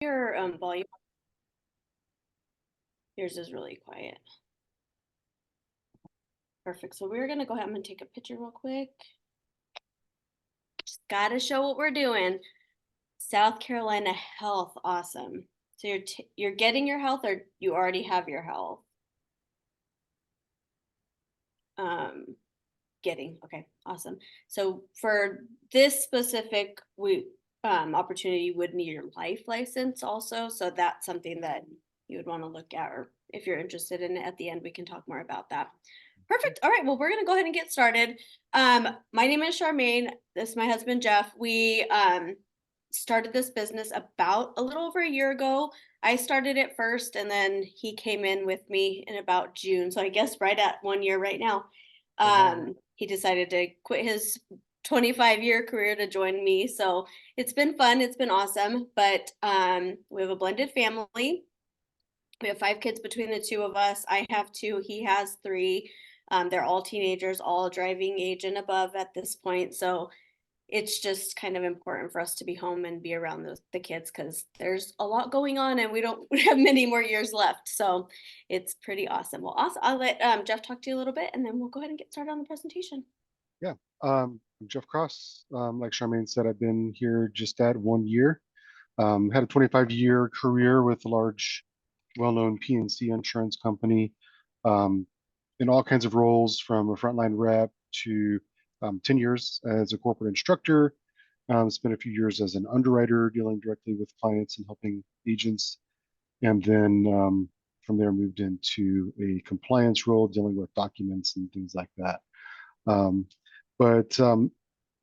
Your volume, yours is really quiet. Perfect. So we're gonna go ahead and take a picture real quick. Just gotta show what we're doing. South Carolina Health, awesome. So you're getting your health, or you already have your health? Um, Getting. Okay, awesome. So for this specific opportunity, you would need your life license also. So that's something that you would want to look at, or if you're interested in it at the end, we can talk more about that. Perfect. All right. Well, we're gonna go ahead and get started. My name is Charmaine. This is my husband Jeff. We started this business about a little over a year ago. I started it first, and then he came in with me in about June. So I guess right at 1 year right now. He decided to quit his 25-year career to join me. So it's been fun. It's been awesome. But we have a blended family. We have 5 kids between the two of us. I have two, he has three. They're all teenagers, all driving age and above at this point. So it's just kind of important for us to be home and be around the kids because there's a lot going on and we don't have many more years left. So it's pretty awesome. Well, awesome. I'll let Jeff talk to you a little bit and then we'll go ahead and get started on the presentation. Yeah, I'm Jeff Cross. Like Charmaine said, I've been here just at 1 year. Had a 25-year career with a large, well-known PNC insurance company, um, in all kinds of roles, from a frontline rep to 10 years as a corporate instructor. Spent a few years as an underwriter, dealing directly with clients and helping agents, and then from there moved into a compliance role, dealing with documents and things like that. Um, but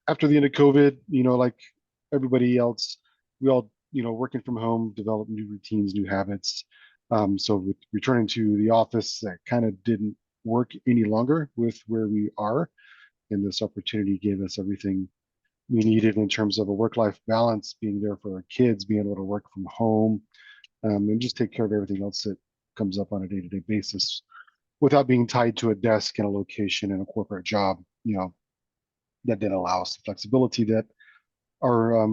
after the end of COVID, like everybody else, we all, working from home, developed new routines, new habits. So with returning to the office, that kind of didn't work any longer with where we are. And this opportunity gave us everything we needed in terms of a work-life balance, being there for our kids, being able to work from home, and just take care of everything else that comes up on a day-to-day basis without being tied to a desk and a location and a corporate job. That did allow us the flexibility that our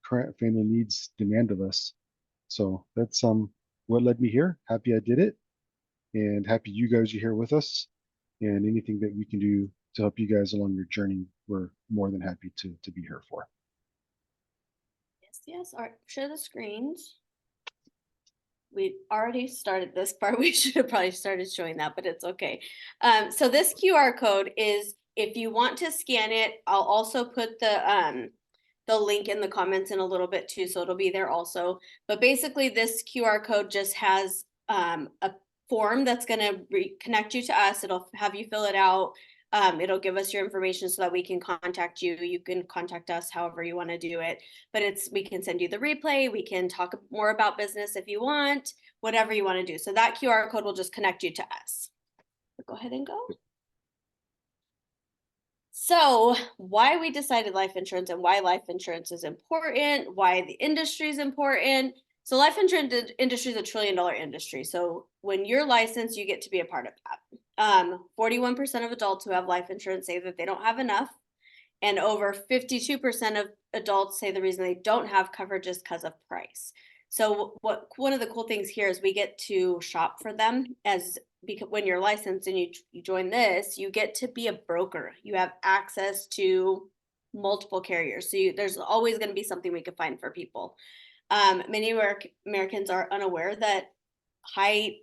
current family needs demand of us. So that's what led me here. Happy I did it, and happy you guys are here with us. And anything that we can do to help you guys along your journey, we're more than happy to be here for. Yes, yes. All right, share the screens. We already started this part. We should have probably started showing that, but it's okay. So this QR code is, if you want to scan it, I'll also put the link in the comments in a little bit too, so it'll be there also. But basically, this QR code just has a form that's going to connect you to us. It'll have you fill it out. It'll give us your information so that we can contact you. You can contact us however you want to do it. But we can send you the replay. We can talk more about business if you want, whatever you want to do. So that QR code will just connect you to us. Go ahead and go. So, why we decided life insurance and why life insurance is important, why the industry is important. So, life insurance industry is a $1 trillion industry. So, when you're licensed, you get to be a part of that. 41% of adults who have life insurance say that they don't have enough, and over 52% of adults say the reason they don't have coverage is because of price. So what one of the cool things here is we get to shop for them, as because when you're licensed and you join this, you get to be a broker. You have access to multiple carriers. So there's always going to be something we can find for people. Many Americans are unaware that height,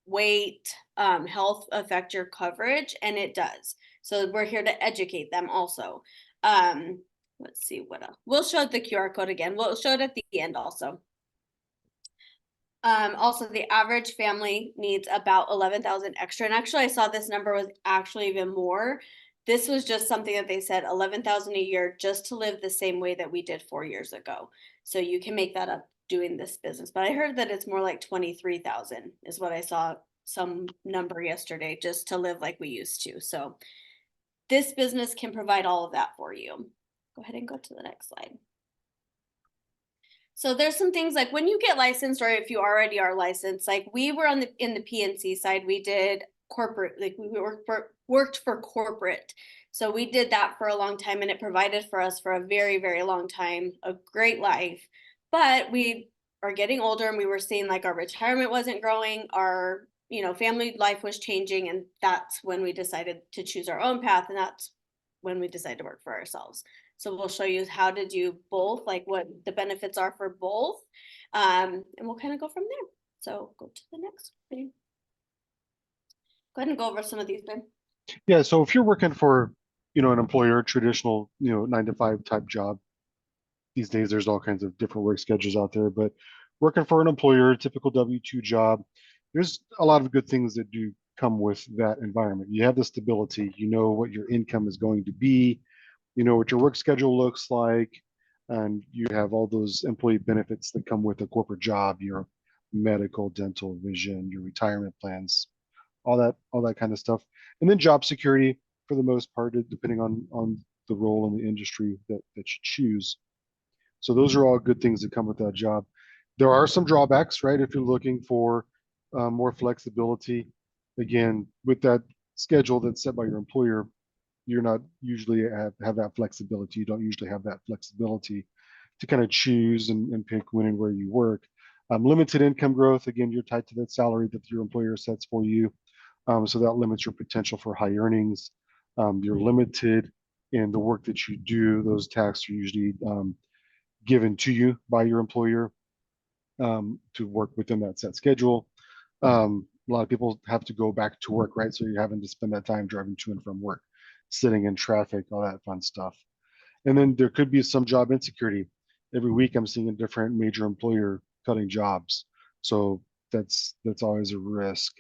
weight, health affect your coverage, and it does. So we're here to educate them also. Um, let's see what else. We'll show the QR code again. We'll show it at the end also. Also, the average family needs about 11,000 extra. And actually, I saw this number was actually even more. This was just something that they said 11,000 a year just to live the same way that we did 4 years ago. So you can make that up doing this business. But I heard that it's more like 23,000 is what I saw some number yesterday, just to live like we used to. So this business can provide all of that for you. Go ahead and go to the next slide. So there's some things like when you get licensed, or if you already are licensed, like we were in the PNC side, we did corporate, like we worked for corporate. So we did that for a long time, and it provided for us for a very, very long time, a great life. But we are getting older and we were seeing like our retirement wasn't growing, our, family life was changing. And that's when we decided to choose our own path. And that's when we decided to work for ourselves. So we'll show you how to do both, like what the benefits are for both. And we'll kind of go from there. So go to the next thing. Go ahead and go over some of these, Ben. Yeah, so if you're working for, an employer, traditional, 9 to 5 type job, these days there's all kinds of different work schedules out there, but working for an employer, typical W-2 job, there's a lot of good things that do come with that environment. You have the stability, you know what your income is going to be, you know what your work schedule looks like, and you have all those employee benefits that come with a corporate job, your medical, dental, vision, your retirement plans, all that kind of stuff. And then job security for the most part, depending on the role in the industry that you choose. So those are all good things that come with that job. There are some drawbacks, right? If you're looking for more flexibility, again, with that schedule that's set by your employer, you're not usually have that flexibility. You don't usually have that flexibility to kind of choose and pick when and where you work. Limited income growth, again, you're tied to that salary that your employer sets for you. So that limits your potential for high earnings. You're limited in the work that you do. Those tasks are usually given to you by your employer to work within that set schedule. A lot of people have to go back to work, right? So you're having to spend that time driving to and from work, sitting in traffic, all that fun stuff. And then there could be some job insecurity. Every week I'm seeing a different major employer cutting jobs. So that's always a risk.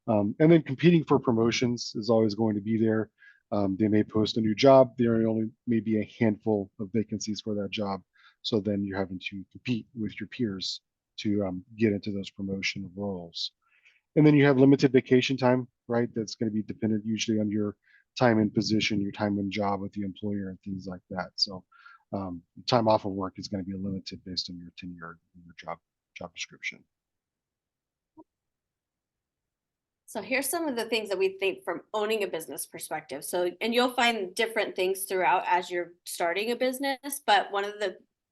And then competing for promotions is always going to be there. They may post a new job. There only may be a handful of vacancies for that job. So then you're having to compete with your peers to get into those promotion roles. And then you have limited vacation time, right? That's going to be dependent usually on your time in position, your time in job with the employer and things like that. So time off of work is going to be limited based on your tenure and your job description. So here's some of the things that we think from owning a business perspective. So, and you'll find different things throughout as you're starting a business, but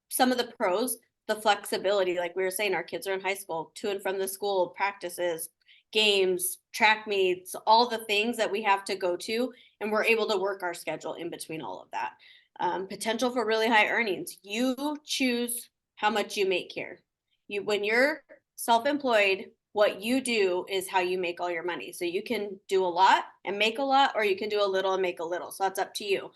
some of the pros, the flexibility, like we were saying, our kids are in high school, to and from the school, practices, games, track meets, all the things that we have to go to, and we're able to work our schedule in between all of that. Potential for really high earnings. You choose how much you make here. When you're self-employed, what you do is how you make all your money. So you can do a lot and make a lot, or you can do a little and make a little. So that's up to you.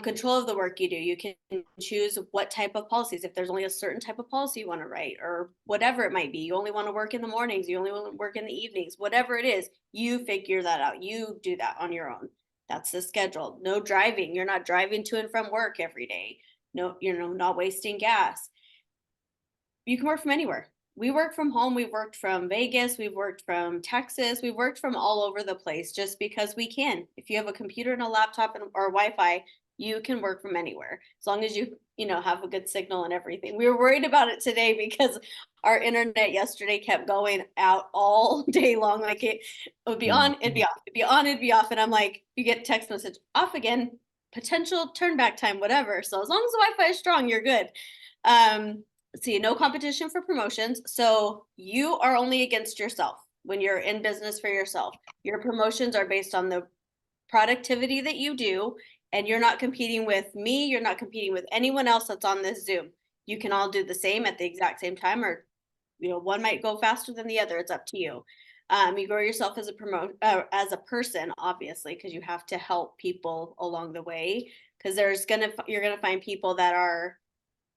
Control of the work you do. You can choose what type of policies. If there's only a certain type of policy you want to write, or whatever it might be, you only want to work in the mornings, you only want to work in the evenings, whatever it is, you figure that out. You do that on your own. That's the schedule. No driving. You're not driving to and from work every day. No, not wasting gas. You can work from anywhere. We work from home. We've worked from Vegas. We've worked from Texas. We've worked from all over the place just because we can. If you have a computer and a laptop or Wi-Fi, you can work from anywhere as long as you have a good signal and everything. We were worried about it today because our internet yesterday kept going out all day long. Like it would be on, it'd be off, it'd be on, it'd be off. And I'm like, you get text message off again, potential turn back time, whatever. So as long as the Wi-Fi is strong, you're good. See, no competition for promotions. So you are only against yourself when you're in business for yourself. Your promotions are based on the productivity that you do, and you're not competing with me. You're not competing with anyone else that's on this Zoom. You can all do the same at the exact same time, or one might go faster than the other. It's up to you. You grow yourself as a person, obviously, because you have to help people along the way. Because you're gonna find people that are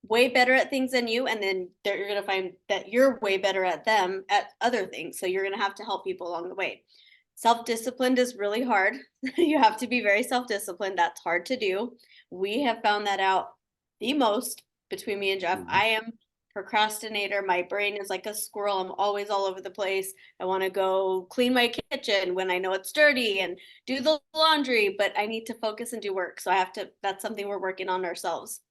way better at things than you, and then you're going to find that you're way better at them at other things. So you're going to have to help people along the way. Self-disciplined is really hard. You have to be very self-disciplined. That's hard to do. We have found that out the most between me and Jeff. I am procrastinator. My brain is like a squirrel. I'm always all over the place. I want to go clean my kitchen when I know it's dirty and do the laundry, but I need to focus and do work. So that's something we're working on ourselves.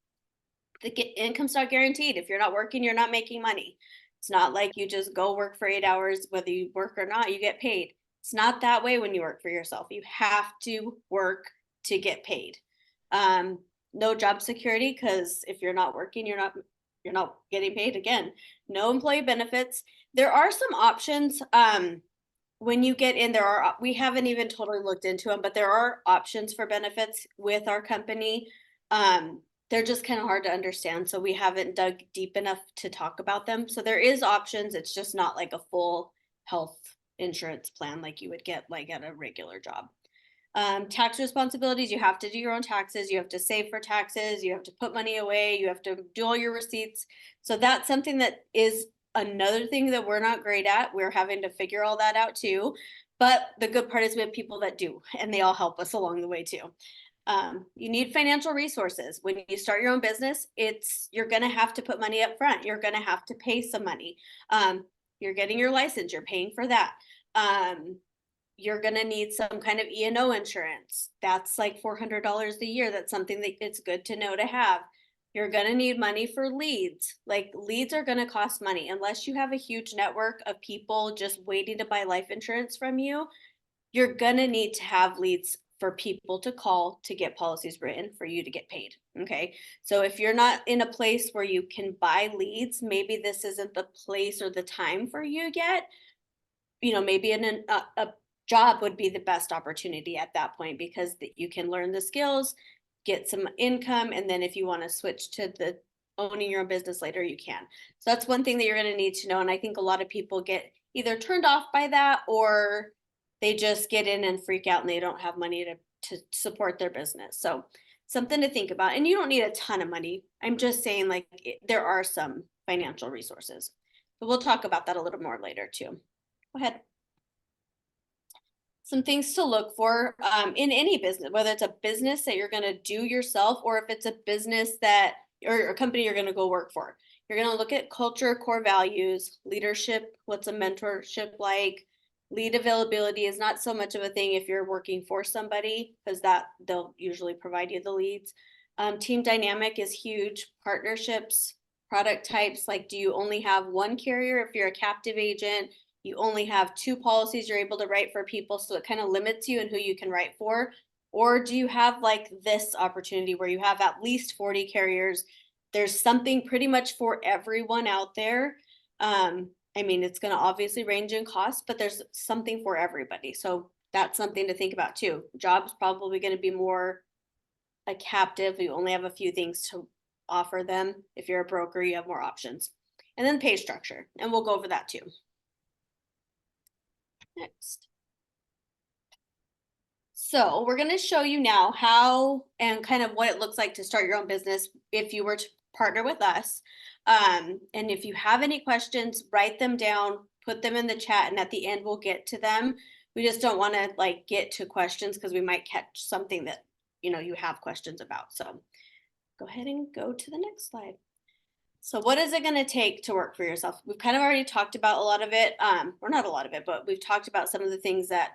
The income's not guaranteed. If you're not working, you're not making money. It's not like you just go work for 8 hours, whether you work or not, you get paid. It's not that way when you work for yourself. You have to work to get paid. No job security, because if you're not working, you're not you're not getting paid again. No employee benefits. There are some options. When you get in, we haven't even totally looked into them, but there are options for benefits with our company. They're just kind of hard to understand, so we haven't dug deep enough to talk about them. So there is options. It's just not like a full health insurance plan like you would get like at a regular job. Tax responsibilities, you have to do your own taxes, you have to save for taxes, you have to put money away, you have to do all your receipts. So that's something that is another thing that we're not great at. We're having to figure all that out too. But the good part is we have people that do, and they all help us along the way too. You need financial resources. When you start your own business, you're gonna have to put money up front. You're gonna have to pay some money. You're getting your license, you're paying for that. You're gonna need some kind of E&O insurance. That's like $400 a year. That's something that it's good to know to have. You're gonna need money for leads. Like leads are gonna cost money unless you have a huge network of people just waiting to buy life insurance from you. You're gonna need to have leads for people to call to get policies written for you to get paid. Okay. So if you're not in a place where you can buy leads, maybe this isn't the place or the time for you yet. Maybe a job would be the best opportunity at that point because you can learn the skills, get some income, and then if you want to switch to the owning your own business later, you can. So that's one thing that you're going to need to know. And I think a lot of people get either turned off by that or they just get in and freak out and they don't have money to support their business. So something to think about. And you don't need a ton of money. I'm just saying like there are some financial resources. But we'll talk about that a little more later too. Go ahead. Some things to look for in any business, whether it's a business that you're going to do yourself or if it's a business or a company you're going to go work for. You're going to look at culture, core values, leadership, what's a mentorship like. Lead availability is not so much of a thing if you're working for somebody because they'll usually provide you the leads. Team dynamic is huge. Partnerships, product types, like do you only have one carrier if you're a captive agent? You only have 2 policies you're able to write for people, so it kind of limits you and who you can write for. Or do you have like this opportunity where you have at least 40 carriers? There's something pretty much for everyone out there. It's going to obviously range in cost, but there's something for everybody. So that's something to think about too. Job's probably going to be more a captive. You only have a few things to offer them. If you're a broker, you have more options. And then pay structure, and we'll go over that too. Next. So we're going to show you now how and kind of what it looks like to start your own business if you were to partner with us. And if you have any questions, write them down, put them in the chat, and at the end we'll get to them. We just don't want to like get to questions because we might catch something that you have questions about. So go ahead and go to the next slide. So what is it going to take to work for yourself? We've kind of already talked about a lot of it, or not a lot of it, but we've talked about some of the things that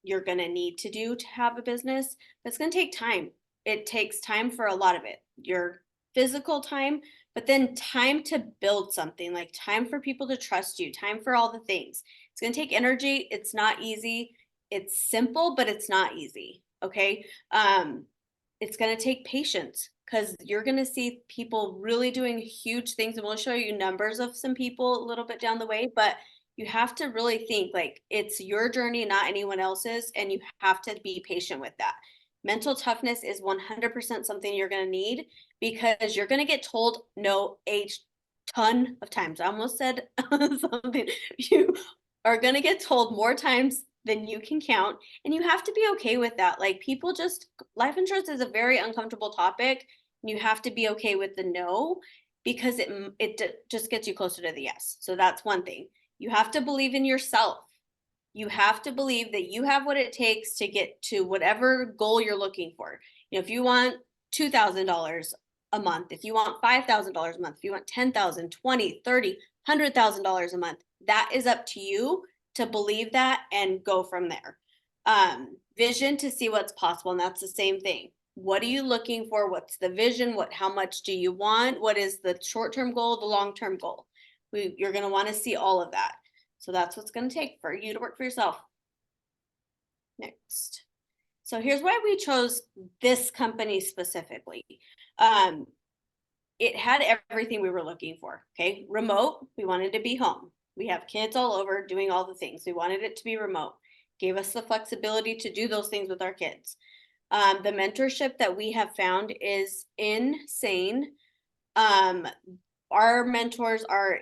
you're going to need to do to have a business. But it's going to take time. It takes time for a lot of it. Your physical time, but then time to build something, like time for people to trust you, time for all the things. It's going to take energy. It's not easy. It's simple, but it's not easy. Okay. It's going to take patience because you're going to see people really doing huge things. And we'll show you numbers of some people a little bit down the way, but you have to really think like it's your journey, not anyone else's. And you have to be patient with that. Mental toughness is 100% something you're going to need because you're going to get told no a ton of times. I almost said something. You are going to get told more times than you can count. And you have to be okay with that. Like life insurance is a very uncomfortable topic. And you have to be okay with the no because it just gets you closer to the yes. So that's one thing. You have to believe in yourself. You have to believe that you have what it takes to get to whatever goal you're looking for. If you want $2,000 a month, if you want $5,000 a month, if you want 10,000, 20, 30, $100,000 a month, that is up to you to believe that and go from there. Vision to see what's possible. And that's the same thing. What are you looking for? What's the vision? How much do you want? What is the short-term goal, the long-term goal? You're going to want to see all of that. So that's what's going to take for you to work for yourself. Next. So here's why we chose this company specifically. it had everything we were looking for. Okay. Remote, we wanted to be home. We have kids all over doing all the things. We wanted it to be remote. Gave us the flexibility to do those things with our kids. The mentorship that we have found is insane. Um, our mentors are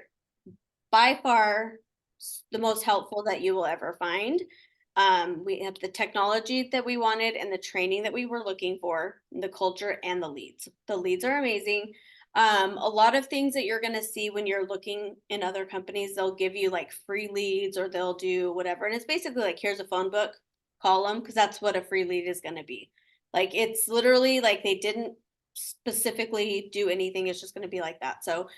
by far the most helpful that you will ever find. We have the technology that we wanted and the training that we were looking for, the culture and the leads. The leads are amazing. A lot of things that you're going to see when you're looking in other companies, they'll give you like free leads or they'll do whatever. And it's basically like, here's a phone book, call them, because that's what a free lead is going to be. Like, it's literally like they didn't specifically do anything. It's just going to be like that. So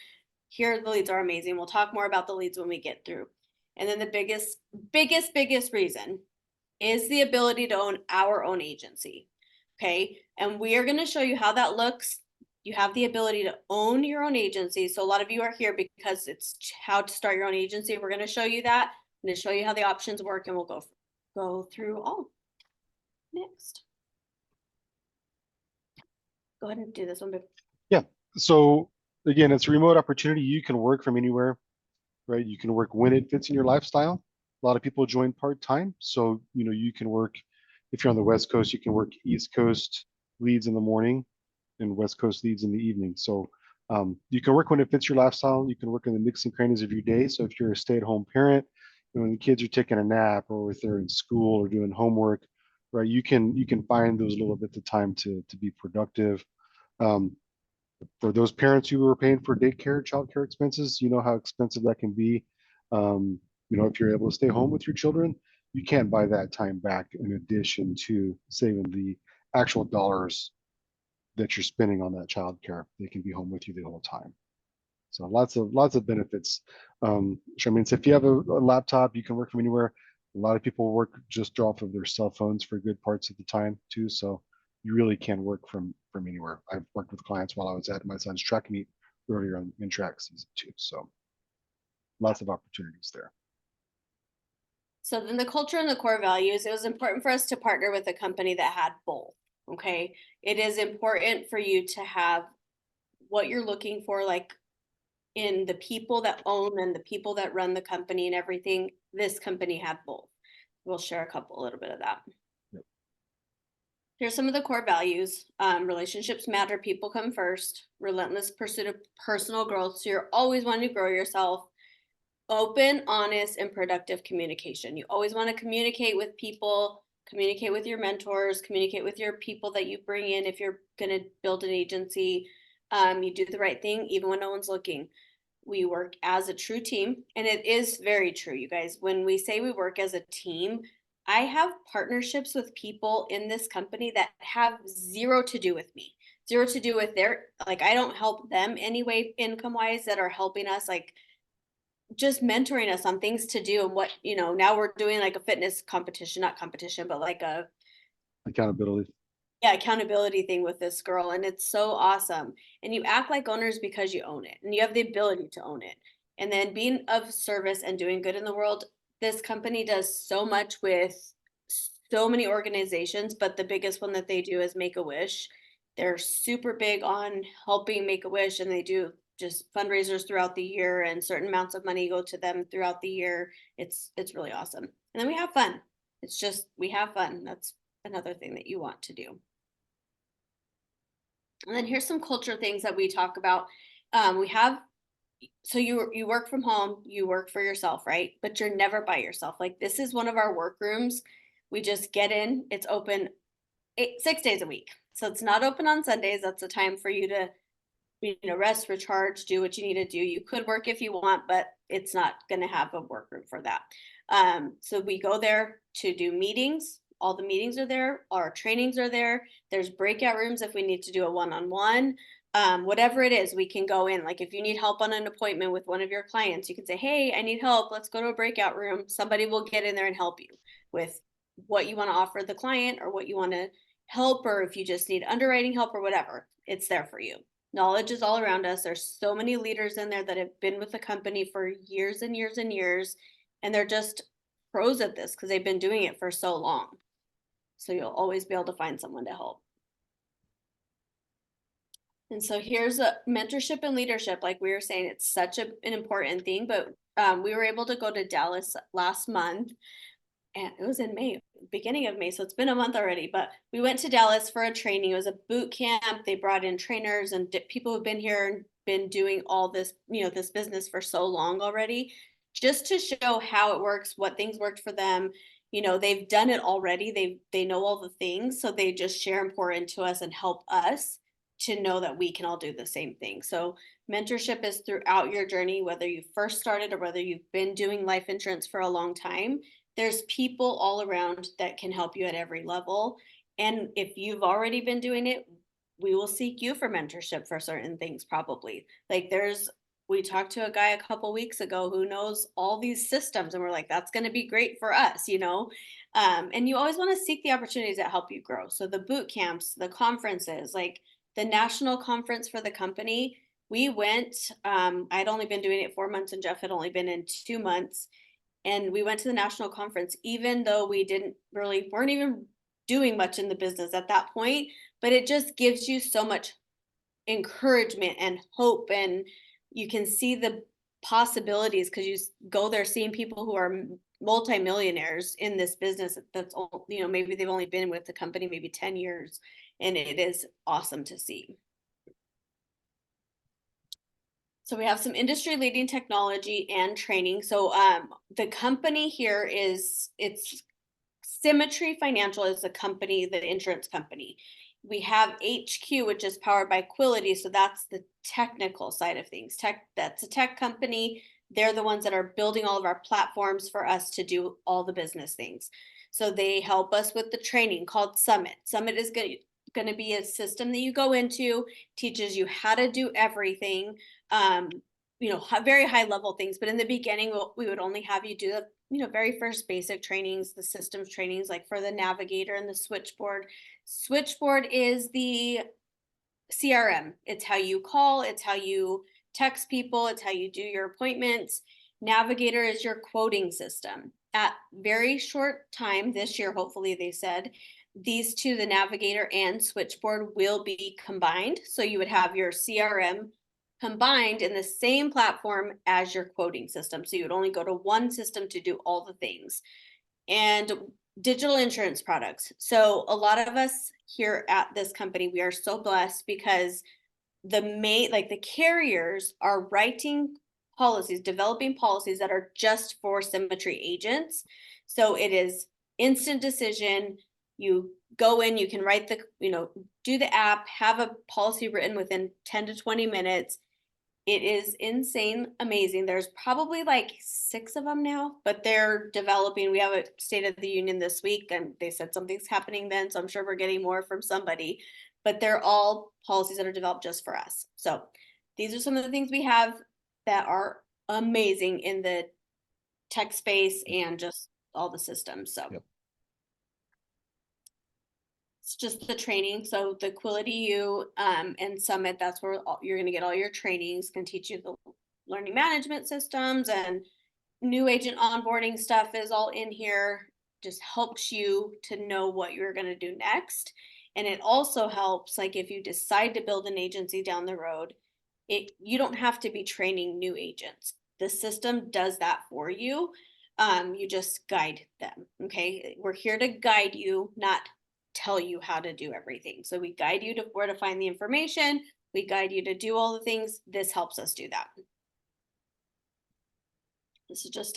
here the leads are amazing. We'll talk more about the leads when we get through. And then the biggest reason is the ability to own our own agency. Okay. And we are going to show you how that looks. You have the ability to own your own agency. So a lot of you are here because it's how to start your own agency. We're going to show you that. I'm going to show you how the options work and we'll go through all. Next. Go ahead and do this one. Yeah. So again, it's a remote opportunity. You can work from anywhere, right? You can work when it fits in your lifestyle. A lot of people join part-time. So, you can work, if you're on the West Coast, you can work East Coast leads in the morning and West Coast leads in the evening. So you can work when it fits your lifestyle. You can work in the nooks and crannies of your day. So if you're a stay-at-home parent, when the kids are taking a nap or if they're in school or doing homework, right, you can find those little bits of time to be productive. Um, for those parents who are paying for daycare, childcare expenses, you know how expensive that can be. If you're able to stay home with your children, you can't buy that time back in addition to saving the actual dollars that you're spending on that childcare. They can be home with you the whole time. So lots of benefits. Charmaine said, if you have a laptop, you can work from anywhere. A lot of people work just off of their cell phones for good parts of the time too. So you really can work from anywhere. I've worked with clients while I was at my son's track meet earlier in track season too. So lots of opportunities there. So then the culture and the core values, it was important for us to partner with a company that had both. Okay. It is important for you to have what you're looking for, like in the people that own and the people that run the company and everything. This company had both. We'll share a little bit of that. Yep. Here's some of the core values. Relationships matter, people come first, relentless pursuit of personal growth. So you're always wanting to grow yourself. Open, honest, and productive communication. You always want to communicate with people, communicate with your mentors, communicate with your people that you bring in if you're going to build an agency. You do the right thing even when no one's looking. We work as a true team, and it is very true, you guys. When we say we work as a team, I have partnerships with people in this company that have zero to do with me, zero to do with their, like, I don't help them anyway, income wise, that are helping us, like, just mentoring us on things to do. And what, now we're doing like a fitness competition, not competition, but like a, Accountability. yeah, accountability thing with this girl. And it's so awesome. And you act like owners because you own it and you have the ability to own it. And then being of service and doing good in the world. This company does so much with so many organizations, but the biggest one that they do is Make-A-Wish. They're super big on helping Make-A-Wish, and they do just fundraisers throughout the year, and certain amounts of money go to them throughout the year. It's really awesome. And then we have fun. It's just we have fun. That's another thing that you want to do. And then here's some culture things that we talk about. We have, so you work from home, you work for yourself, right? But you're never by yourself. Like, this is one of our work rooms. We just get in. It's open 6 days a week. So it's not open on Sundays. That's a time for you to, rest, recharge, do what you need to do. You could work if you want, but it's not going to have a workroom for that. So we go there to do meetings. All the meetings are there. Our trainings are there. There's breakout rooms if we need to do a one-on-one. Whatever it is, we can go in. Like, if you need help on an appointment with one of your clients, you can say, hey, I need help. Let's go to a breakout room. Somebody will get in there and help you with what you want to offer the client or what you want to help, or if you just need underwriting help or whatever, it's there for you. Knowledge is all around us. There's so many leaders in there that have been with the company for years and years and years, and they're just pros at this because they've been doing it for so long. So you'll always be able to find someone to help. And so here's a mentorship and leadership. Like we were saying, it's such an important thing, but we were able to go to Dallas last month, and it was in May, beginning of May. So it's been a month already, but we went to Dallas for a training. It was a boot camp. They brought in trainers and people who've been here and been doing all this, this business for so long already, just to show how it works, what things worked for them. They've done it already. They know all the things. So they just share and pour into us and help us to know that we can all do the same thing. So mentorship is throughout your journey, whether you first started or whether you've been doing life insurance for a long time. There's people all around that can help you at every level. And if you've already been doing it, we will seek you for mentorship for certain things, probably. Like we talked to a guy a couple weeks ago who knows all these systems, and we're like, that's going to be great for us. And you always want to seek the opportunities that help you grow. So the boot camps, the conferences, like the national conference for the company, we went. I'd only been doing it 4 months, and Jeff had only been in 2 months, and we went to the national conference, even though we weren't even doing much in the business at that point. But it just gives you so much encouragement and hope, and you can see the possibilities because you go there seeing people who are multimillionaires in this business. That's all, maybe they've only been with the company maybe 10 years, and it is awesome to see. So we have some industry leading technology and training. So the company here it's Symmetry Financial is the company, the insurance company. We have HQ, which is powered by Quility. So that's the technical side of things. That's a tech company. They're the ones that are building all of our platforms for us to do all the business things. So they help us with the training called Summit. Summit is going to be a system that you go into, teaches you how to do everything, very high level things. But in the beginning, we would only have you do the very first basic trainings, the systems trainings, like for the Navigator and the Switchboard. Switchboard is the CRM. It's how you call, it's how you text people, it's how you do your appointments. Navigator is your quoting system. At very short time this year, hopefully, they said these two, the Navigator and Switchboard, will be combined. So you would have your CRM combined in the same platform as your quoting system. So you would only go to one system to do all the things. And digital insurance products. So a lot of us here at this company, we are so blessed because the carriers are writing policies, developing policies that are just for Symmetry agents. So it is instant decision. You go in, you can write do the app, have a policy written within 10 to 20 minutes. It is insane, amazing. There's probably like 6 of them now, but they're developing. We have a State of the Union this week, and they said something's happening then, so I'm sure we're getting more from somebody. But they're all policies that are developed just for us. So these are some of the things we have that are amazing in the tech space and just all the systems. So Yep. It's just the training. So the Quility U and Summit, that's where you're going to get all your trainings, can teach you the learning management systems, and new agent onboarding stuff is all in here. Just helps you to know what you're going to do next. And it also helps, like if you decide to build an agency down the road, you don't have to be training new agents. The system does that for you. You just guide them. Okay. We're here to guide you, not tell you how to do everything. So we guide you to where to find the information. We guide you to do all the things. This helps us do that. This is just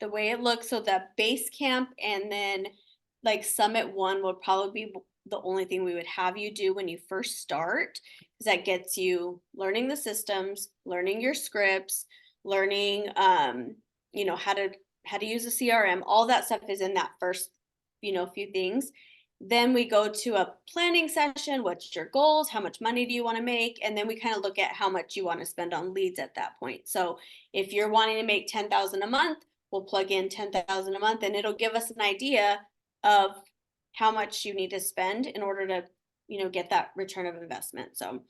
the way it looks. So the base camp, and then like Summit 1 will probably be the only thing we would have you do when you first start, because that gets you learning the systems, learning your scripts, learning how to use a CRM. All that stuff is in that first few things. Then we go to a planning session. What's your goals? How much money do you want to make? And then we kind of look at how much you want to spend on leads at that point. So if you're wanting to make 10,000 a month, we'll plug in 10,000 a month, and it'll give us an idea of how much you need to spend in order to, get that return of investment. So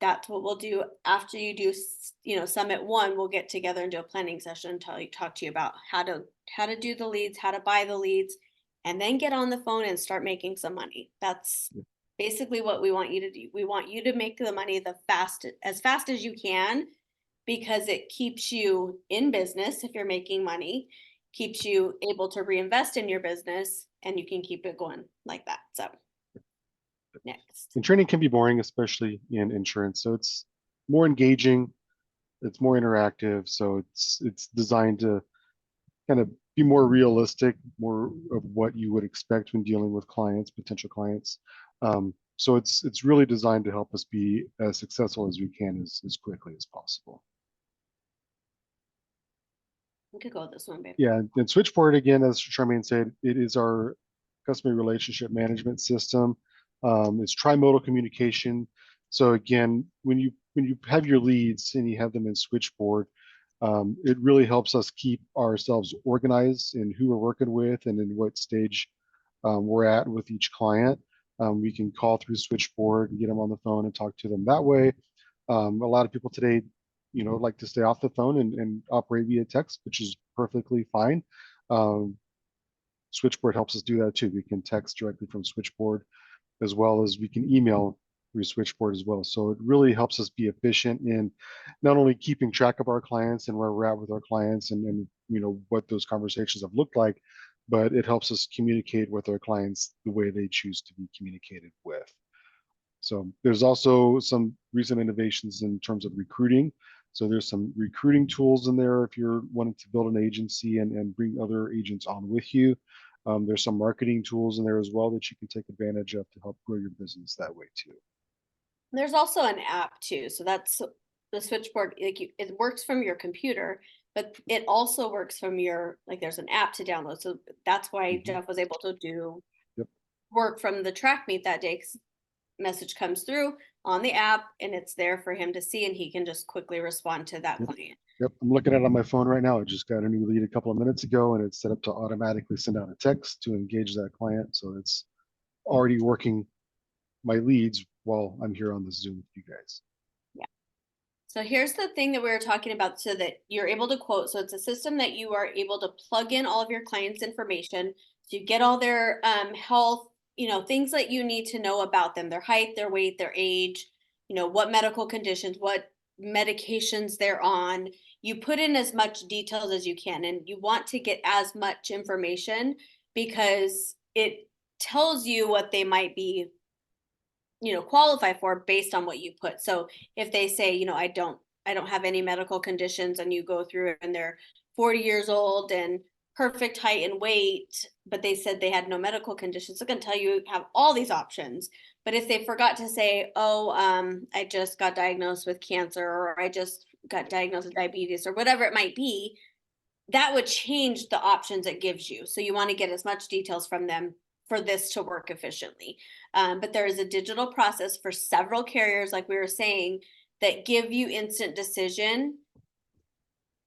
that's what we'll do after you do, Summit 1. We'll get together and do a planning session, talk to you about how to do the leads, how to buy the leads, and then get on the phone and start making some money. That's basically what we want you to do. We want you to make the money as fast as you can, because it keeps you in business if you're making money, keeps you able to reinvest in your business, and you can keep it going like that. So next. And training can be boring, especially in insurance. So it's more engaging, it's more interactive. So it's designed to kind of be more realistic, more of what you would expect when dealing with clients, potential clients. So it's really designed to help us be as successful as we can as quickly as possible. We could go with this one, babe. Yeah, and Switchboard again, as Charmaine said, it is our customer relationship management system. It's trimodal communication. So again, when you have your leads and you have them in Switchboard, it really helps us keep ourselves organized in who we're working with and in what stage we're at with each client. We can call through Switchboard and get them on the phone and talk to them that way. A lot of people today, like to stay off the phone and operate via text, which is perfectly fine. Um, Switchboard helps us do that too. We can text directly from Switchboard as well as we can email through Switchboard as well. So it really helps us be efficient in not only keeping track of our clients and where we're at with our clients and what those conversations have looked like, but it helps us communicate with our clients the way they choose to be communicated with. So there's also some recent innovations in terms of recruiting. So there's some recruiting tools in there if you're wanting to build an agency and bring other agents on with you. There's some marketing tools in there as well that you can take advantage of to help grow your business that way too. There's also an app too. So that's the Switchboard. It works from your computer, but it also works from there's an app to download. So that's why Mhm. Jeff was able to do Yep. work from the track meet that day. 'Cause message comes through on the app and it's there for him to see, and he can just quickly respond to that Yep. client. Yep. I'm looking at it on my phone right now. I just got a new lead a couple of minutes ago and it's set up to automatically send out a text to engage that client. So it's already working my leads while I'm here on the Zoom with you guys. Yeah. So here's the thing that we were talking about so that you're able to quote. So it's a system that you are able to plug in all of your clients' information. So you get all their health, things that you need to know about them, their height, their weight, their age, what medical conditions, what medications they're on. You put in as much details as you can, and you want to get as much information because it tells you what they might be qualify for based on what you put. So if they say, I don't have any medical conditions, and you go through it and they're 40 years old and perfect height and weight, but they said they had no medical conditions, they're going to tell you have all these options. But if they forgot to say, oh, I just got diagnosed with cancer, or I just got diagnosed with diabetes, or whatever it might be, that would change the options it gives you. So you want to get as much details from them for this to work efficiently. But there is a digital process for several carriers, like we were saying, that give you instant decision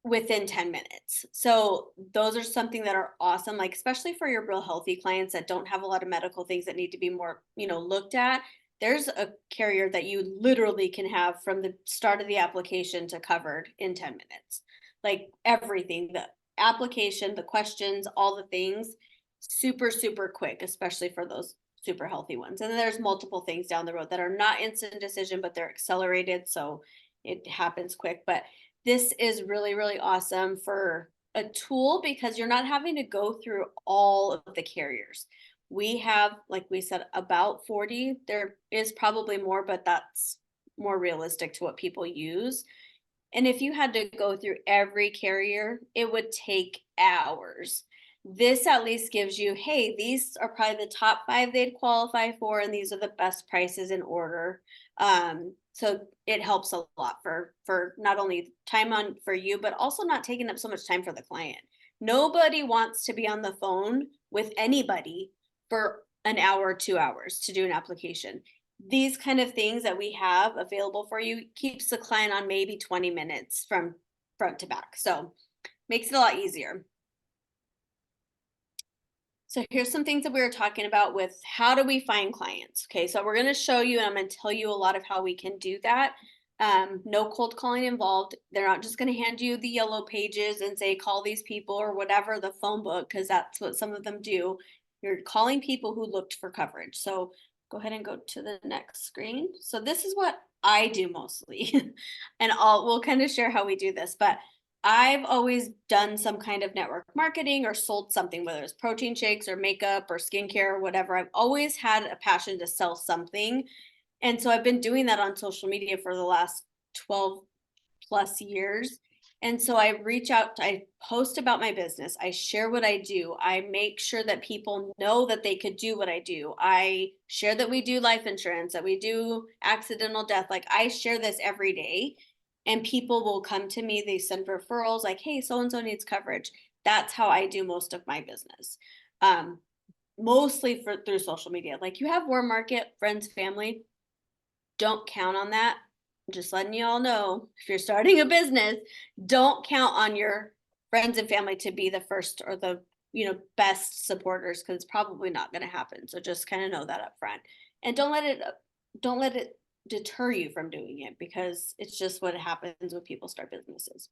within 10 minutes. So those are something that are awesome, like especially for your real healthy clients that don't have a lot of medical things that need to be more, looked at. There's a carrier that you literally can have from the start of the application to covered in 10 minutes. Like everything, the application, the questions, all the things, super, super quick, especially for those super healthy ones. And then there's multiple things down the road that are not instant decision, but they're accelerated. So it happens quick. But this is really, really awesome for a tool because you're not having to go through all of the carriers. We have, like we said, about 40. There is probably more, but that's more realistic to what people use. And if you had to go through every carrier, it would take hours. This at least gives you, hey, these are probably the top 5 they'd qualify for, and these are the best prices in order. So it helps a lot for not only time on for you, but also not taking up so much time for the client. Nobody wants to be on the phone with anybody for an hour, 2 hours to do an application. These kind of things that we have available for you keeps the client on maybe 20 minutes from front to back. So makes it a lot easier. So here's some things that we were talking about with how do we find clients? Okay, so we're going to show you and I'm going to tell you a lot of how we can do that. No cold calling involved. They're not just going to hand you the yellow pages and say, call these people or whatever, the phone book, because that's what some of them do. You're calling people who looked for coverage. So go ahead and go to the next screen. So this is what I do mostly. And we'll kind of share how we do this, but I've always done some kind of network marketing or sold something, whether it's protein shakes or makeup or skincare or whatever. I've always had a passion to sell something. And so I've been doing that on social media for the last 12 plus years. And so I reach out, I post about my business, I share what I do, I make sure that people know that they could do what I do. I share that we do life insurance, that we do accidental death. Like I share this every day, and people will come to me, they send referrals like, hey, so and so needs coverage. That's how I do most of my business. Um, Mostly through social media. Like you have warm market, friends, family, don't count on that. Just letting you all know, if you're starting a business, don't count on your friends and family to be the first or the best supporters, because it's probably not going to happen. So just kind of know that up front, and don't let it deter you from doing it, because it's just what happens when people start businesses.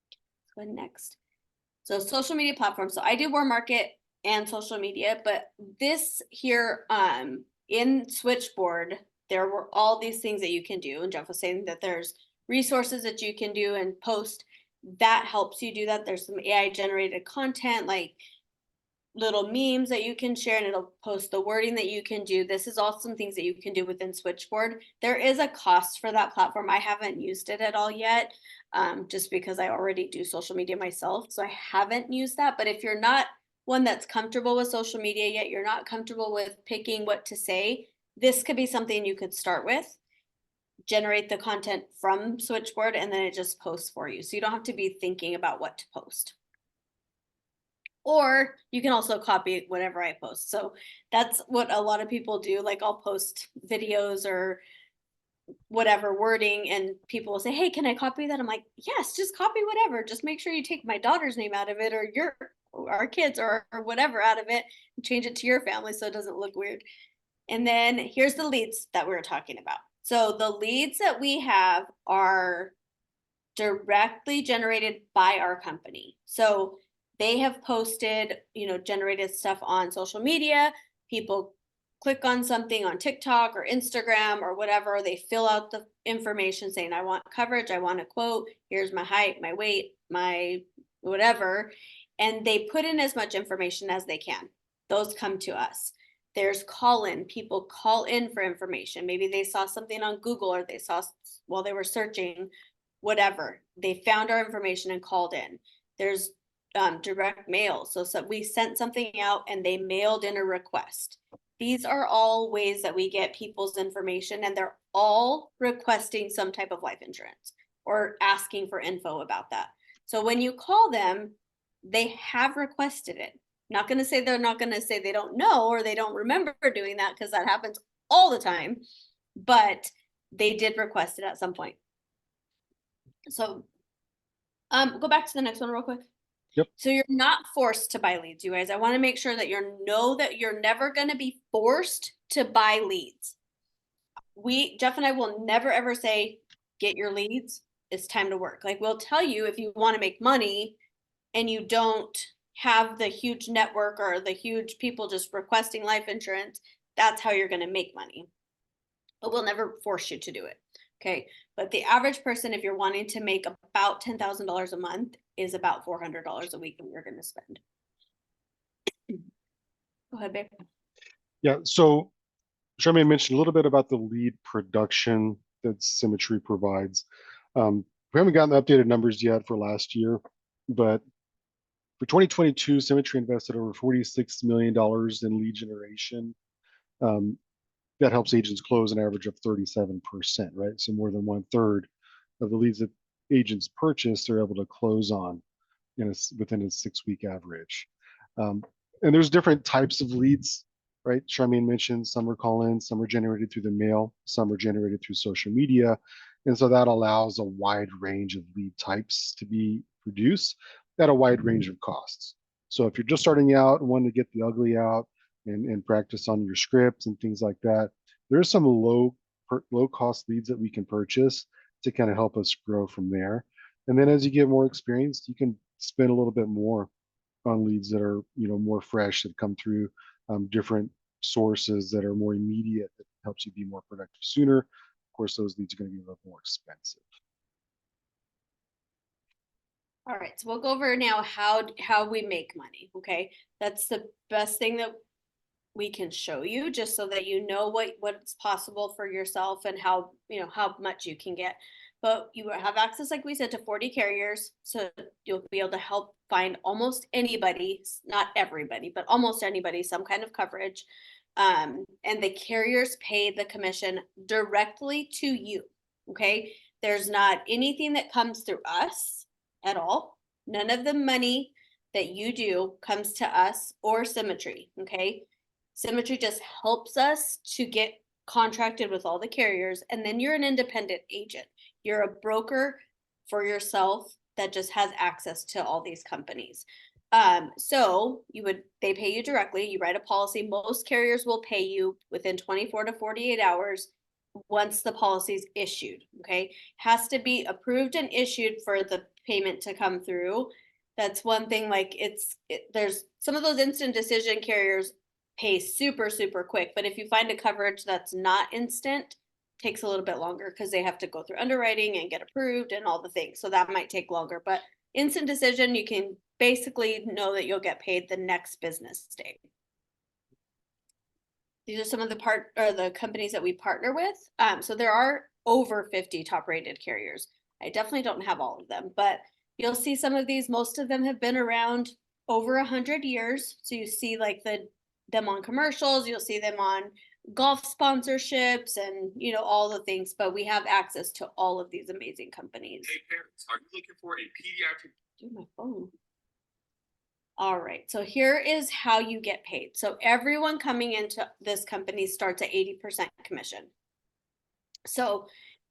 Let's go ahead next. So social media platforms. So I do warm market and social media, but this here in Switchboard, there were all these things that you can do. And Jeff was saying that there's resources that you can do and post that helps you do that. There's some AI generated content like little memes that you can share, and it'll post the wording that you can do. This is all some things that you can do within Switchboard. There is a cost for that platform. I haven't used it at all yet, just because I already do social media myself. So I haven't used that. But if you're not one that's comfortable with social media yet, you're not comfortable with picking what to say, this could be something you could start with. Generate the content from Switchboard, and then it just posts for you. So you don't have to be thinking about what to post. Or you can also copy whatever I post. So that's what a lot of people do. Like I'll post videos or whatever wording, and people will say, hey, can I copy that? I'm like, yes, just copy whatever. Just make sure you take my daughter's name out of it, or our kids, or whatever out of it, and change it to your family so it doesn't look weird. And then here's the leads that we were talking about. So the leads that we have are directly generated by our company. So they have posted, generated stuff on social media. People click on something on TikTok or Instagram or whatever. They fill out the information saying, I want coverage, I want a quote, here's my height, my weight, my whatever. And they put in as much information as they can. Those come to us. There's call in. People call in for information. Maybe they saw something on Google, or they saw while they were searching, whatever. They found our information and called in. There's direct mail. So we sent something out and they mailed in a request. These are all ways that we get people's information, and they're all requesting some type of life insurance or asking for info about that. So when you call them, they have requested it. Not going to say they're not going to say they don't know or they don't remember doing that, because that happens all the time, but they did request it at some point. So go back to the next one real quick. Yep. So you're not forced to buy leads, you guys. I want to make sure that that you're never going to be forced to buy leads. Jeff and I will never ever say, get your leads, it's time to work. Like we'll tell you, if you want to make money and you don't have the huge network or the huge people just requesting life insurance, that's how you're going to make money. But we'll never force you to do it. Okay. But the average person, if you're wanting to make about $10,000 a month, is about $400 a week that you're going to spend. Go ahead, babe. Yeah. So Charmaine mentioned a little bit about the lead production that Symmetry provides. We haven't gotten the updated numbers yet for last year, but for 2022, Symmetry invested over $46 million in lead generation. That helps agents close an average of 37%, right? So more than 1/3 of the leads that agents purchase, they're able to close on within a 6-week average. And there's different types of leads, right? Charmaine mentioned some are call-in, some are generated through the mail, some are generated through social media. And so that allows a wide range of lead types to be produced at a wide range of costs. So if you're just starting out and wanting to get the ugly out and practice on your scripts and things like that, there's some low cost leads that we can purchase to kind of help us grow from there. And then as you get more experienced, you can spend a little bit more on leads that are more fresh, that come through different sources that are more immediate, that helps you be more productive sooner. Of course, those leads are going to be a little more expensive. All right, so we'll go over now how we make money, okay? That's the best thing that we can show you, just so that you know what's possible for yourself and how, how much you can get. But you have access, like we said, to 40 carriers, so you'll be able to help find almost anybody, not everybody, but almost anybody, some kind of coverage. And the carriers pay the commission directly to you, okay? There's not anything that comes through us at all. None of the money that you do comes to us or Symmetry, okay? Symmetry just helps us to get contracted with all the carriers, and then you're an independent agent. You're a broker for yourself that just has access to all these companies. So they pay you directly. You write a policy. Most carriers will pay you within 24 to 48 hours once the policy is issued. Okay, has to be approved and issued for the payment to come through. That's one thing. Like there's some of those instant decision carriers pay super quick, but if you find a coverage that's not instant, takes a little bit longer because they have to go through underwriting and get approved and all the things. So that might take longer, but instant decision, you can basically know that you'll get paid the next business day. These are some of the companies that we partner with. So there are over 50 top rated carriers. I definitely don't have all of them, but you'll see some of these. Most of them have been around over 100 years. So you see like them on commercials, you'll see them on golf sponsorships and all the things, but we have access to all of these amazing companies. Hey parents, are you looking for a pediatric? Do my phone. All right, so here is how you get paid. So everyone coming into this company starts at 80% commission. So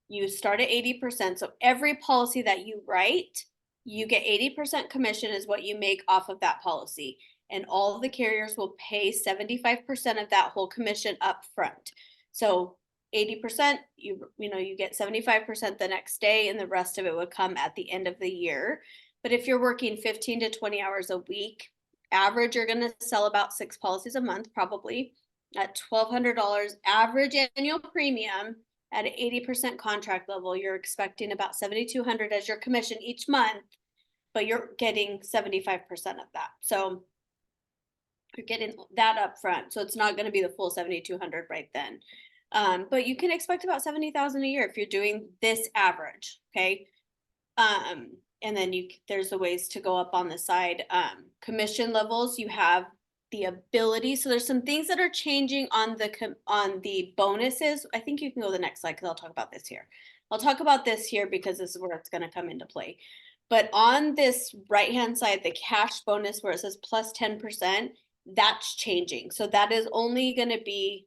you start at 80%. So every policy that you write, you get 80% commission is what you make off of that policy. And all of the carriers will pay 75% of that whole commission up front. So 80%, you get 75% the next day, and the rest of it would come at the end of the year. But if you're working 15 to 20 hours a week, average, you're going to sell about 6 policies a month, probably at $1,200 average annual premium. At an 80% contract level, you're expecting about $7,200 as your commission each month, but you're getting 75% of that. So you're getting that up front. So it's not going to be the full 7,200 right then. But you can expect about 70,000 a year if you're doing this average. Okay. And then there's the ways to go up on the side. Commission levels, you have the ability. So there's some things that are changing on the bonuses. I think you can go to the next slide because I'll talk about this here. I'll talk about this here because this is where it's going to come into play. But on this right-hand side, the cash bonus where it says plus 10%, that's changing. So that is only going to be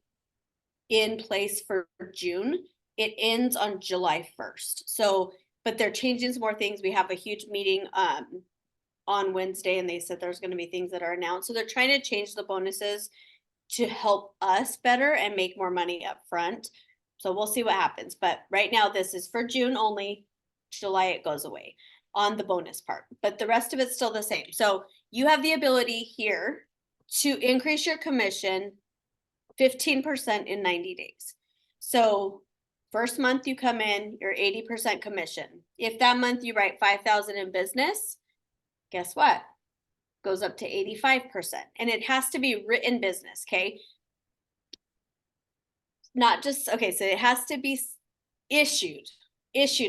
in place for June. It ends on July 1st. So, but they're changing some more things. We have a huge meeting on Wednesday, and they said there's going to be things that are announced. So they're trying to change the bonuses to help us better and make more money up front. So we'll see what happens. But right now, this is for June only. July, it goes away on the bonus part, but the rest of it's still the same. So you have the ability here to increase your commission 15% in 90 days. So first month you come in, you're 80% commission. If that month you write 5,000 in business, guess what? Goes up to 85%. And it has to be written business, okay? Not just, okay, so it has to be issued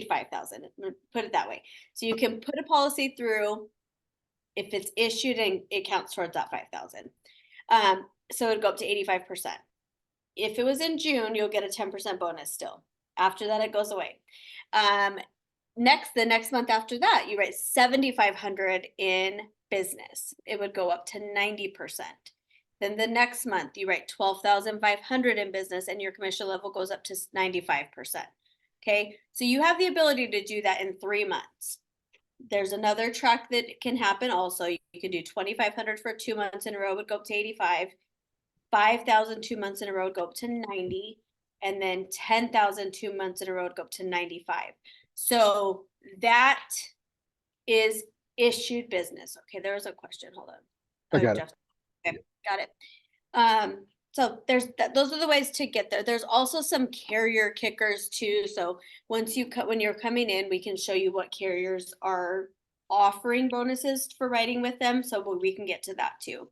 5,000, put it that way. So you can put a policy through if it's issued and it counts towards that 5,000. So it'd go up to 85%. If it was in June, you'll get a 10% bonus still. After that, it goes away. The next month after that, you write 7,500 in business. It would go up to 90%. Then the next month, you write 12,500 in business, and your commission level goes up to 95%. Okay, so you have the ability to do that in 3 months. There's another track that can happen also. You can do 2,500 for 2 months in a row, would go up to 85. 5,000 2 months in a row would go up to 90. And then 10,000 2 months in a row would go up to 95. So that is issued business. Okay, there was a question. Hold on. I got it. Okay, got it. So there's that, those are the ways to get there. There's also some carrier kickers too. So once you when you're coming in, we can show you what carriers are offering bonuses for writing with them. So we can get to that too.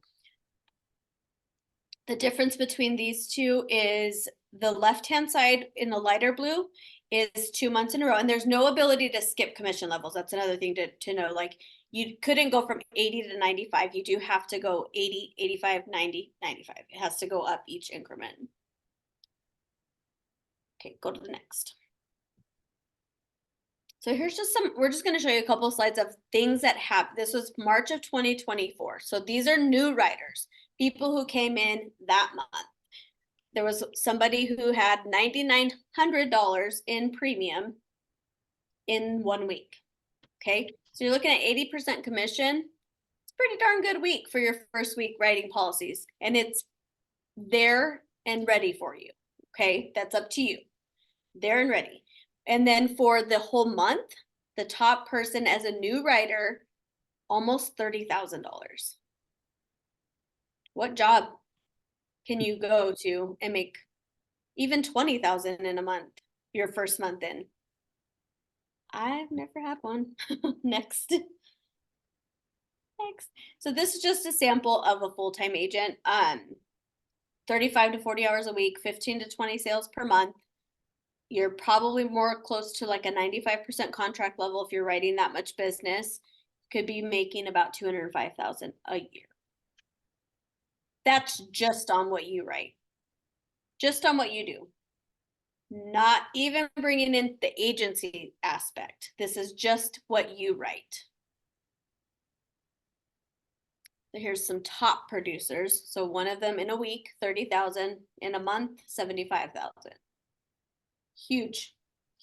The difference between these two is the left-hand side in the lighter blue is 2 months in a row, and there's no ability to skip commission levels. That's another thing to know. Like you couldn't go from 80 to 95. You do have to go 80, 85, 90, 95. It has to go up each increment. Okay, go to the next. So here's just we're just gonna show you a couple of slides of things that have, this was March of 2024. So these are new writers, people who came in that month. There was somebody who had $9,900 in premium in 1 week. Okay, so you're looking at 80% commission. It's a pretty darn good week for your first week writing policies, and it's there and ready for you. Okay, that's up to you. There and ready. And then for the whole month, the top person as a new writer, almost $30,000. What job can you go to and make even 20,000 in a month, your first month in? I've never had one. Next. Next. So this is just a sample of a full-time agent. 35 to 40 hours a week, 15 to 20 sales per month. You're probably more close to like a 95% contract level if you're writing that much business. Could be making about 205,000 a year. That's just on what you write. Just on what you do. Not even bringing in the agency aspect. This is just what you write. So here's some top producers. So one of them in a week, 30,000, in a month, 75,000. Huge,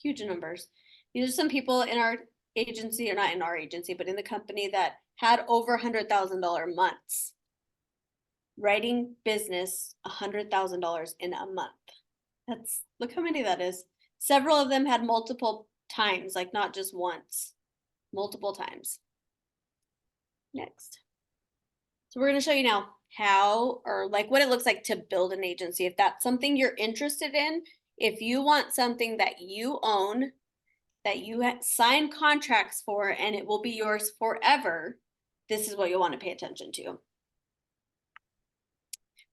huge numbers. These are some people in our agency, or not in our agency, but in the company that had over $100,000 months. Writing business, $100,000 in a month. That's, look how many that is. Several of them had multiple times, like not just once, multiple times. Next. So we're going to show you now how, or like what it looks like to build an agency. If that's something you're interested in, if you want something that you own, that you sign contracts for, and it will be yours forever, this is what you'll want to pay attention to.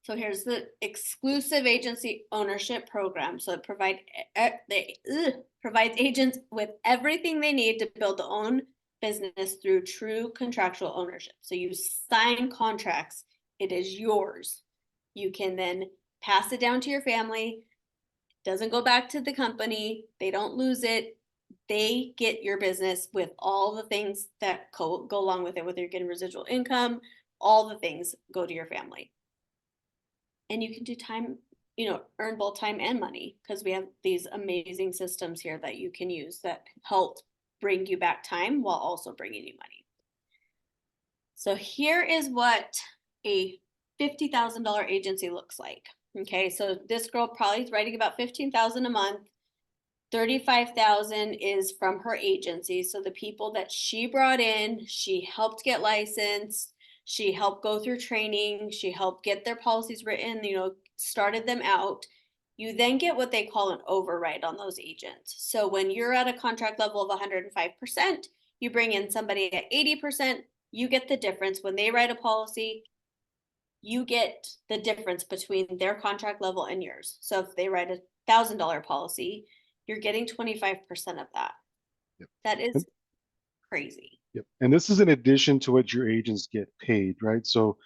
So here's the exclusive agency ownership program. So it provides agents with everything they need to build their own business through true contractual ownership. So you sign contracts, it is yours. You can then pass it down to your family. It doesn't go back to the company. They don't lose it. They get your business with all the things that go along with it, whether you're getting residual income, all the things go to your family. And you can do time, earn both time and money, because we have these amazing systems here that you can use that help bring you back time while also bringing you money. So here is what a $50,000 agency looks like. Okay, so this girl probably is writing about 15,000 a month. 35,000 is from her agency. So the people that she brought in, she helped get licensed, she helped go through training, she helped get their policies written, started them out. You then get what they call an override on those agents. So when you're at a contract level of 105%, you bring in somebody at 80%, you get the difference. When they write a policy, you get the difference between their contract level and yours. So if they write $1,000 policy, you're getting 25% of that. Yep. That is crazy. Yep. And this is in addition to what your agents get paid, right? So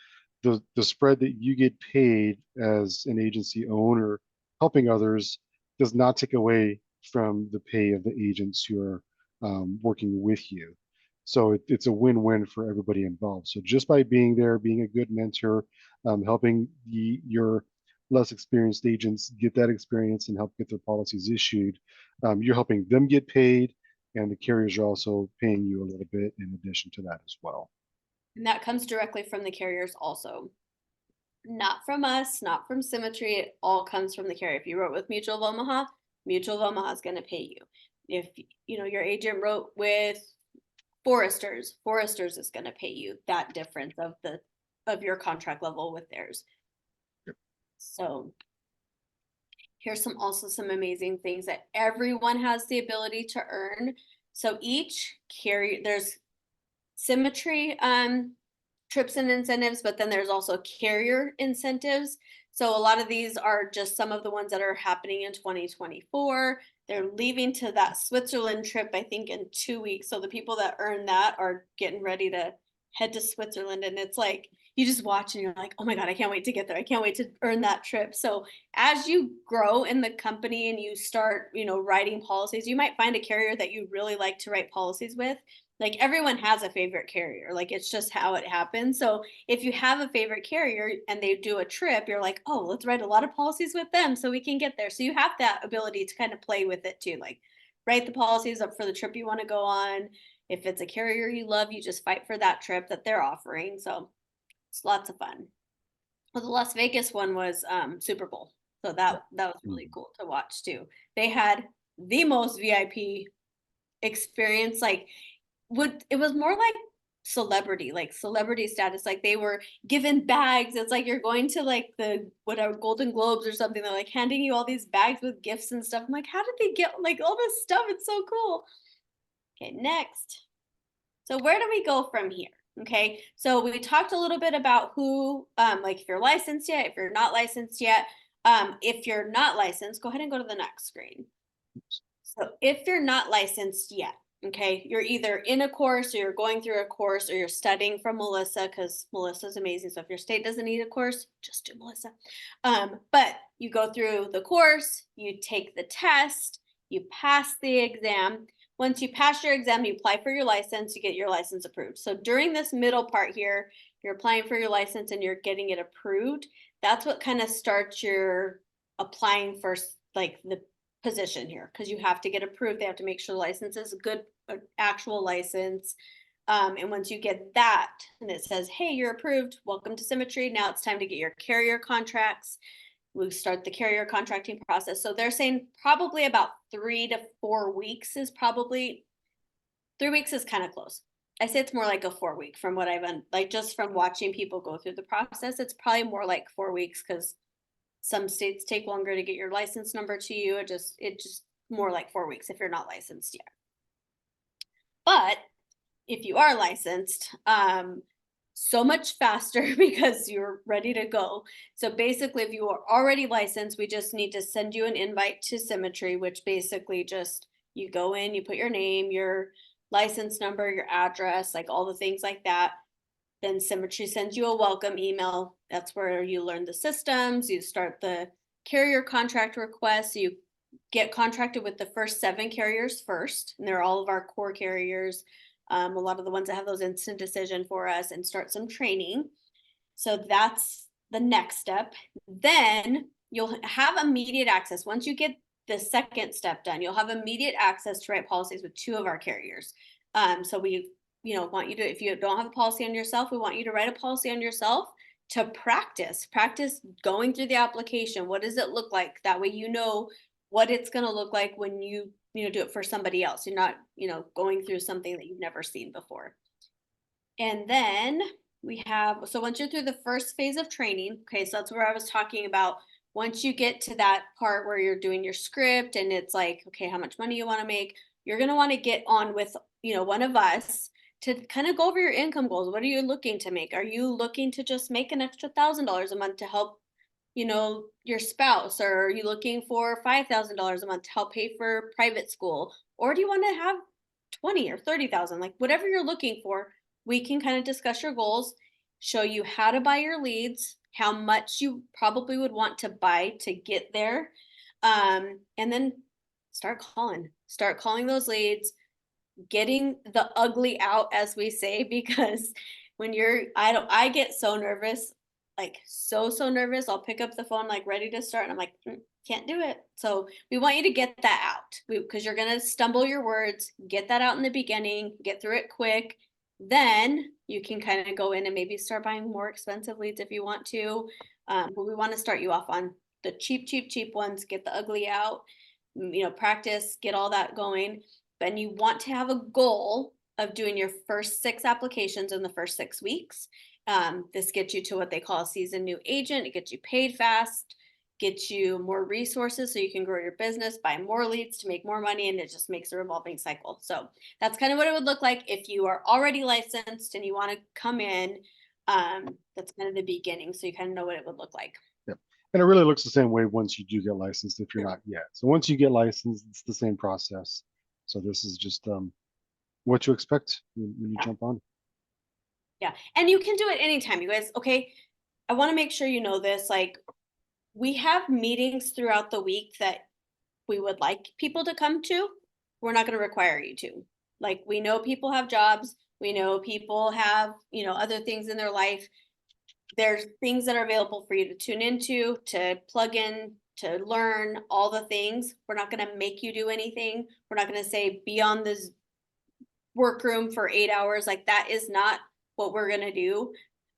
the spread that you get paid as an agency owner helping others does not take away from the pay of the agents who are working with you. So it's a win-win for everybody involved. So just by being there, being a good mentor, helping your less experienced agents get that experience and help get their policies issued, you're helping them get paid, and the carriers are also paying you a little bit in addition to that as well. And that comes directly from the carriers also. Not from us, not from Symmetry. It all comes from the carrier. If you wrote with Mutual of Omaha, Mutual of Omaha is going to pay you. If your agent wrote with Foresters is going to pay you that difference of your contract level with theirs. Yep. So here's also some amazing things that everyone has the ability to earn. So each carrier, there's Symmetry trips and incentives, but then there's also carrier incentives. So a lot of these are just some of the ones that are happening in 2024. They're leaving to that Switzerland trip, I think, in 2 weeks. So the people that earn that are getting ready to head to Switzerland. And it's like, you just watch and you're like, oh my God, I can't wait to get there. I can't wait to earn that trip. So as you grow in the company and you start, writing policies, you might find a carrier that you really like to write policies with. Like everyone has a favorite carrier, like it's just how it happens. So if you have a favorite carrier and they do a trip, you're like, oh, let's write a lot of policies with them so we can get there. So you have that ability to kind of play with it too, like write the policies up for the trip you want to go on. If it's a carrier you love, you just fight for that trip that they're offering. So it's lots of fun. Well, the Las Vegas one was Super Bowl. So that was really cool to watch too. They had the most VIP experience, like it was more like celebrity status. Like they were given bags. It's like you're going to like the whatever Golden Globes or something. They're like handing you all these bags with gifts and stuff. I'm like, how did they get like all this stuff? It's so cool. Okay, next. So where do we go from here? Okay, so we talked a little bit about who, like if you're licensed yet, if you're not licensed yet. If you're not licensed, go ahead and go to the next screen. So if you're not licensed yet, okay, you're either in a course or you're going through a course or you're studying from Melissa, because Melissa's amazing. So if your state doesn't need a course, just do Melissa. But you go through the course, you take the test, you pass the exam. Once you pass your exam, you apply for your license, you get your license approved. So during this middle part here, you're applying for your license and you're getting it approved. That's what kind of starts your applying for like the position here, because you have to get approved. They have to make sure the license is a good actual license. And once you get that and it says, hey, you're approved, welcome to Symmetry. Now it's time to get your carrier contracts. We start the carrier contracting process. So they're saying probably about 3 to 4 weeks is probably 3 weeks is kind of close. I say it's more like a 4 week from what I've like just from watching people go through the process. It's probably more like 4 weeks because some states take longer to get your license number to you. It just more like 4 weeks if you're not licensed yet. But if you are licensed, so much faster because you're ready to go. So basically, if you are already licensed, we just need to send you an invite to Symmetry, which basically just you go in, you put your name, your license number, your address, like all the things like that. Then Symmetry sends you a welcome email. That's where you learn the systems, you start the carrier contract request. You get contracted with the first 7 carriers first, and they're all of our core carriers. A lot of the ones that have those instant decision for us, and start some training. So that's the next step. Then you'll have immediate access. Once you get the second step done, you'll have immediate access to write policies with 2 of our carriers. So we want you to, if you don't have a policy on yourself, we want you to write a policy on yourself to practice going through the application. What does it look like? That way you know what it's going to look like when you do it for somebody else. You're not going through something that you've never seen before. And then we have, so once you're through the first phase of training, okay, so that's where I was talking about. Once you get to that part where you're doing your script and it's like, okay, how much money you want to make, you're going to want to get on with one of us to kind of go over your income goals. What are you looking to make? Are you looking to just make an extra $1,000 a month to help your spouse? Or are you looking for $5,000 a month to help pay for private school? Or do you want to have 20 or 30,000? Like whatever you're looking for, we can kind of discuss your goals, show you how to buy your leads, how much you probably would want to buy to get there. And then start calling those leads, getting the ugly out, as we say, because when I get so nervous, like so nervous. I'll pick up the phone like ready to start and I'm like, can't do it. So we want you to get that out because you're going to stumble your words, get that out in the beginning, get through it quick. Then you can kind of go in and maybe start buying more expensive leads if you want to. But we want to start you off on the cheap ones, get the ugly out, practice, get all that going. Then you want to have a goal of doing your first 6 applications in the first 6 weeks. This gets you to what they call a seasoned new agent. It gets you paid fast, gets you more resources so you can grow your business, buy more leads to make more money, and it just makes a revolving cycle. So that's kind of what it would look like if you are already licensed and you want to come in. That's kind of the beginning, so you kind of know what it would look like. Yep. And it really looks the same way once you do get licensed if you're Sure. not yet. So once you get licensed, it's the same process. So this is just what you expect when you Yeah. jump on. Yeah. And you can do it anytime, you guys. Okay. I want to make sure you know this. Like, we have meetings throughout the week that we would like people to come to. We're not going to require you to. Like, we know people have jobs. We know people have, other things in their life. There's things that are available for you to tune into, to plug in, to learn all the things. We're not going to make you do anything. We're not going to say be on this workroom for 8 hours. Like, that is not what we're going to do.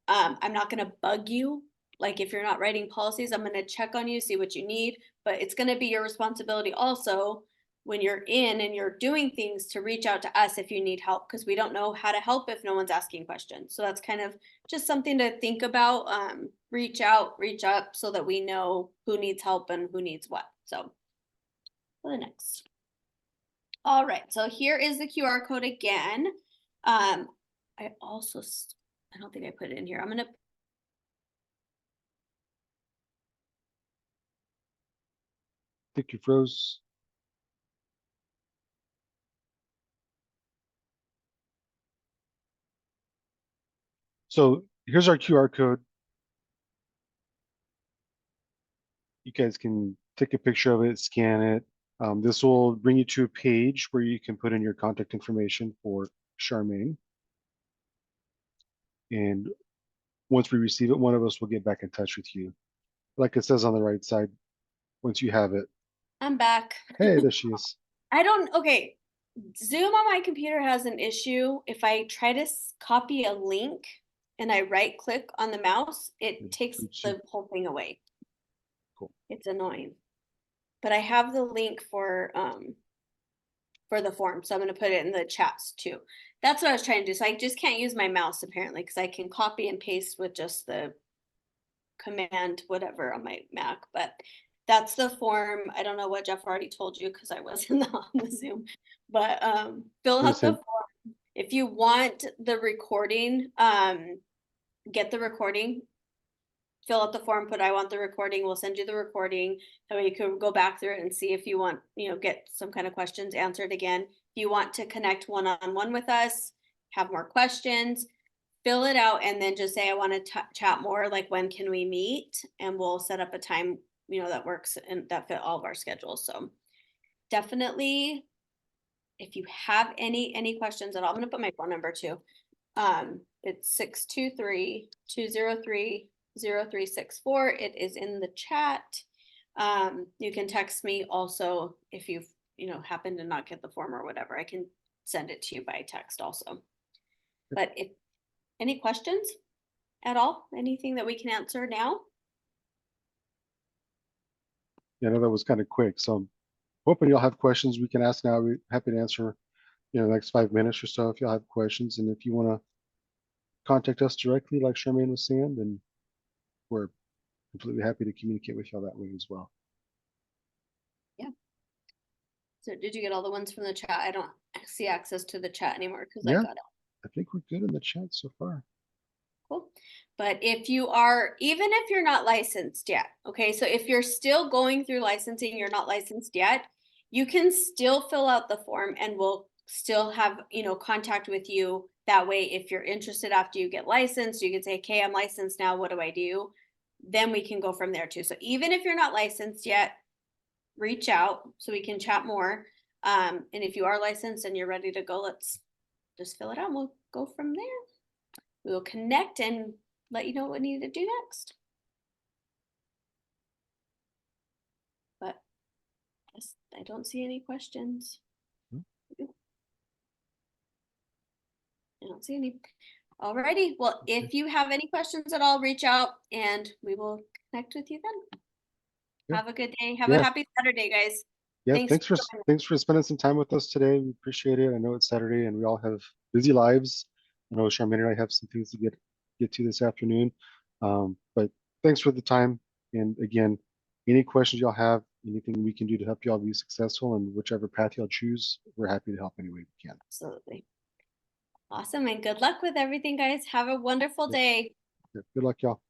I'm not going to bug you. Like, if you're not writing policies, I'm going to check on you, see what you need, but it's going to be your responsibility also when you're in and you're doing things to reach out to us if you need help, because we don't know how to help if no one's asking questions. So that's kind of just something to think about. Reach out, reach up so that we know who needs help and who needs what. So for the next. All right, so here is the QR code again. I don't think I put it in here. I'm gonna. I think you froze. So here's our QR code. You guys can take a picture of it, scan it. This will bring you to a page where you can put in your contact information for Charmaine. And once we receive it, one of us will get back in touch with you. Like it says on the right side, once you have it. I'm back. Hey, there she is. Okay. Zoom on my computer has an issue. If I try to copy a link and I right click on the mouse, it takes the whole thing away. Cool. It's annoying. But I have the link for the form, so I'm going to put it in the chats too. That's what I was trying to do. So I just can't use my mouse apparently because I can copy and paste with just the command whatever on my Mac, but that's the form. I don't know what Jeff already told you because I wasn't on the Zoom, but fill out the form. If you want the recording, get the recording, fill out the form, put I want the recording, we'll send you the recording. That way you can go back through it and see if you want, get some kind of questions answered again. If you want to connect one-on-one with us, have more questions, fill it out and then just say, I want to chat more, like when can we meet? And we'll set up a time, that works and that fit all of our schedules. So definitely, if you have any questions at all, I'm going to put my phone number too. It's 623-203-0364. It is in the chat. You can text me also if you've, happen to not get the form or whatever. I can send it to you by text also. But if any questions at all? Anything that we can answer now? Yeah, I know that was kind of quick. So I'm hoping you'll have questions we can ask now. We're happy to answer, the next 5 minutes or so if you'll have questions. And if you want to contact us directly, like Charmaine was saying, then we're completely happy to communicate with y'all that way as well. Yeah. So did you get all the ones from the chat? I don't see access to the chat anymore because Yeah. I got it. I think we're good in the chat so far. Cool. But if you are, even if you're not licensed yet, okay, so if you're still going through licensing, you're not licensed yet, you can still fill out the form and we'll still have, contact with you that way. If you're interested after you get licensed, you can say, okay, I'm licensed now, what do I do? Then we can go from there too. So even if you're not licensed yet, reach out so we can chat more. And if you are licensed and you're ready to go, let's just fill it out and we'll go from there. We will connect and let you know what we need to do next. But I don't see any questions. I don't see any. Alrighty. Well, if you have any questions at all, reach out and we will connect with you then. Yeah. Have a good day. Have a happy Saturday, guys. Yeah, thanks for spending some time with us today. We appreciate it. I know it's Saturday and we all have busy lives. I know Charmaine and I have some things to get get to this afternoon. But thanks for the time. And again, any questions y'all have, anything we can do to help y'all be successful and whichever path y'all choose, we're happy to help any way we can. Absolutely. Awesome. And good luck with everything, guys. Have a wonderful day. Good luck, y'all.